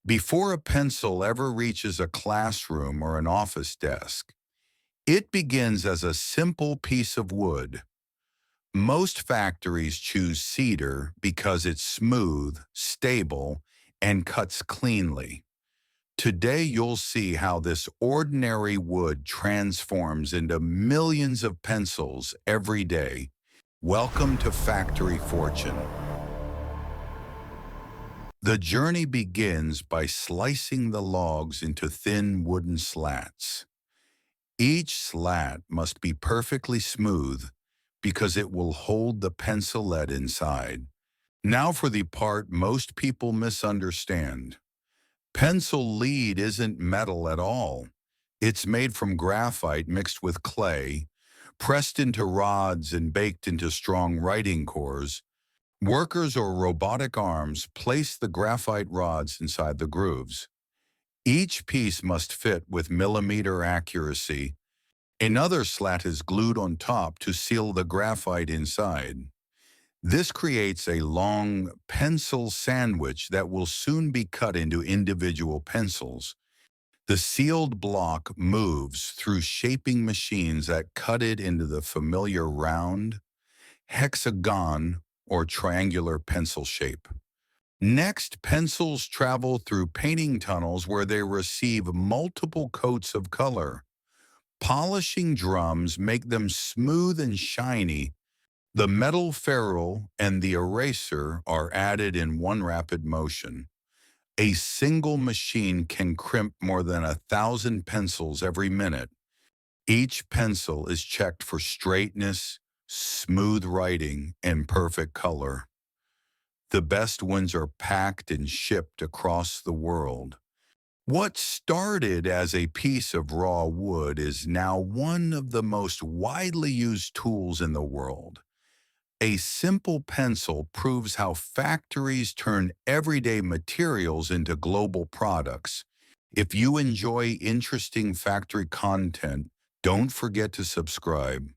Before a pencil ever reaches a classroom or an office desk, it begins as a simple piece of wood. Most factories choose cedar because it's smooth, stable, and cuts cleanly. Today, you'll see how this ordinary wood transforms into millions of pencils every day. Welcome to Factory Fortune. The journey begins by slicing the logs into thin wooden slats. Each slat must be perfectly smooth because it will hold the pencil lead inside. Now for the part most people misunderstand. Pencil lead isn't metal at all. It's made from graphite mixed with clay, pressed into rods and baked into strong writing cores. Workers or robotic arms place the graphite rods inside the grooves. Each piece must fit with millimeter accuracy. Another slat is glued on top to seal the graphite inside. This creates a long pencil sandwich that will soon be cut into individual pencils. The sealed block moves through shaping machines that cut it into the familiar round, hexagon, or triangular pencil shape. Next, pencils travel through painting tunnels where they receive multiple coats of color. Polishing drums make them smooth and shiny. The metal ferrule and the eraser are added in one rapid motion. A single machine can crimp more than 1,000 pencils every minute. Each pencil is checked for straightness, smooth writing, and perfect color. The best ones are packed and shipped across the world. What started as a piece of raw wood is now one of the most widely used tools in the world. A simple pencil proves how factories turn everyday materials into global products. If you enjoy interesting factory content, don't forget to subscribe.